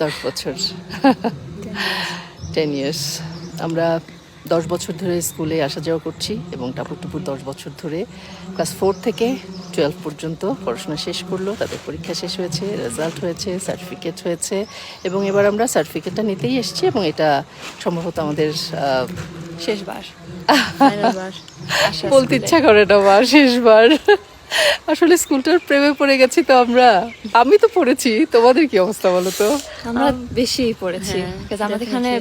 10 বছর 10 ইয়ার্স। আমরা 10 বছর ধরে স্কুলে আসা যাওয়া করছি এবং টাপুর টুপুর 10 বছর ধরে ক্লাস 4 থেকে 12 পর্যন্ত পড়াশোনা শেষ করলো, তাদের পরীক্ষা শেষ হয়েছে, রেজাল্ট হয়েছে, সার্টিফিকেট হয়েছে এবং এবার আমরা সার্টিফিকেটটা নিতেই এসেছি এবং এটা সম্ভবত আমাদের শেষবার ফাইনাল বার বলতে ইচ্ছা করে না মা, শেষবার। আসলে স্কুলটার প্রেমে পড়ে গেছি তো আমরা। আমি তো পড়েছি, তোমাদের কি অবস্থা বলো তো? আমরা বেশি পড়েছি because আমাদের এখানে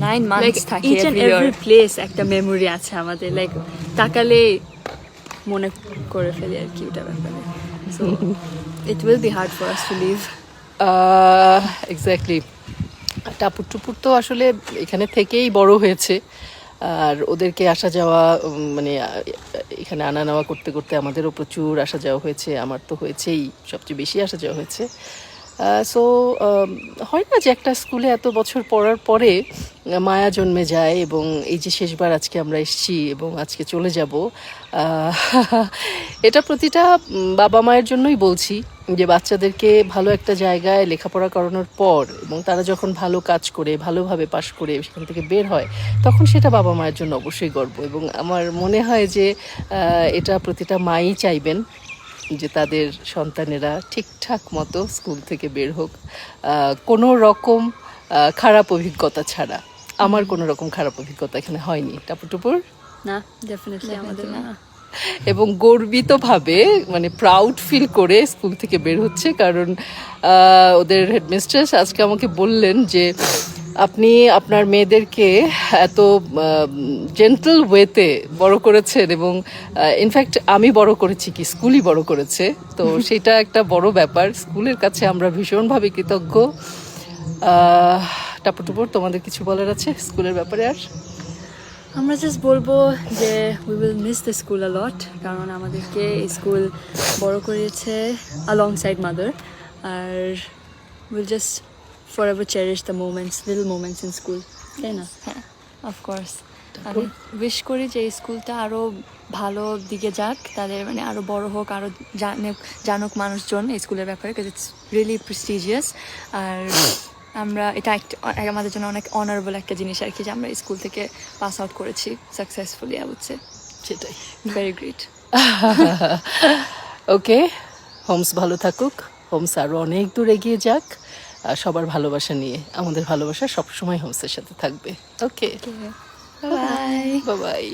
9 লাইক months থাকে each and every every year. Place একটা মেমোরি আছে আমাদের, লাইক তাকালে মনে করে ফেলি আর কি ওটা ব্যাপারে। So it will be hard for us to leave. Exactly. টাপুর টুপুর তো আসলে এখানে থেকেই বড় হয়েছে, আর ওদেরকে আসা যাওয়া মানে এখানে আনা নেওয়া করতে করতে আমাদেরও প্রচুর আসা যাওয়া হয়েছে। আমার তো হয়েছেই, সবচেয়ে বেশি আসা যাওয়া হয়েছে। সো হয় না যে একটা স্কুলে এত বছর পড়ার পরে মায়া জন্মে যায়, এবং এই যে শেষবার আজকে আমরা এসেছি এবং আজকে চলে যাব, এটা প্রতিটা বাবা মায়ের জন্যই বলছি যে বাচ্চাদেরকে ভালো একটা জায়গায় লেখাপড়া করানোর পর এবং তারা যখন ভালো কাজ করে ভালোভাবে পাশ করে সেখান থেকে বের হয়, তখন সেটা বাবা মায়ের জন্য অবশ্যই গর্ব। এবং আমার মনে হয় যে এটা প্রতিটা মাই চাইবেন যে তাদের সন্তানেরা ঠিকঠাক মতো স্কুল থেকে বের হোক, কোনো রকম খারাপ অভিজ্ঞতা ছাড়া। আমার কোনো রকম খারাপ অভিজ্ঞতা এখানে হয়নি টাপুর টুপুর। না, ডেফিনেটলি আমাদের না। এবং গর্বিতভাবে মানে প্রাউড ফিল করে স্কুল থেকে বের হচ্ছে, কারণ ওদের হেডমিস্ট্রেস আজকে আমাকে বললেন যে আপনি আপনার মেয়েদেরকে এত জেন্টল ওয়েতে বড় করেছেন, এবং ইনফ্যাক্ট আমি বড় করেছি কি স্কুলই বড় করেছে, তো সেটা একটা বড় ব্যাপার। স্কুলের কাছে আমরা ভীষণভাবে কৃতজ্ঞ। টাপুর টুপুর, তোমাদের কিছু বলার আছে স্কুলের ব্যাপারে? আর আমরা জাস্ট বলবো যে we will miss the school a lot, কারণ আমাদেরকে এই স্কুল বড় করিয়েছে অ্যালংসাইড মাদার, আর will just forever cherish the moments, little moments in school, তাই না? হ্যাঁ, অফকোর্স আমি উইশ করি যে এই স্কুলটা আরো ভালো দিকে যাক, তাদের মানে আরো বড় হোক, আরো জানুক মানুষজন এই স্কুলের ব্যাপারে, বিকজ ইটস রিয়েলি প্রেস্টিজিয়াস। আর আমরা এটা আমাদের জন্য অনেক অনারেবল একটা জিনিস আর কি, যে আমরা এই স্কুল থেকে পাস আউট করেছি সাকসেসফুলি। আই উড সে সেটাই ভেরি গ্রেট। ওকে, হোমস ভালো থাকুক, হোমস আরও অনেক দূর এগিয়ে যাক, সবার ভালোবাসা নিয়ে। আমাদের ভালোবাসা সবসময় হোমসের সাথে থাকবে। ওকে, বাই বাই বাই।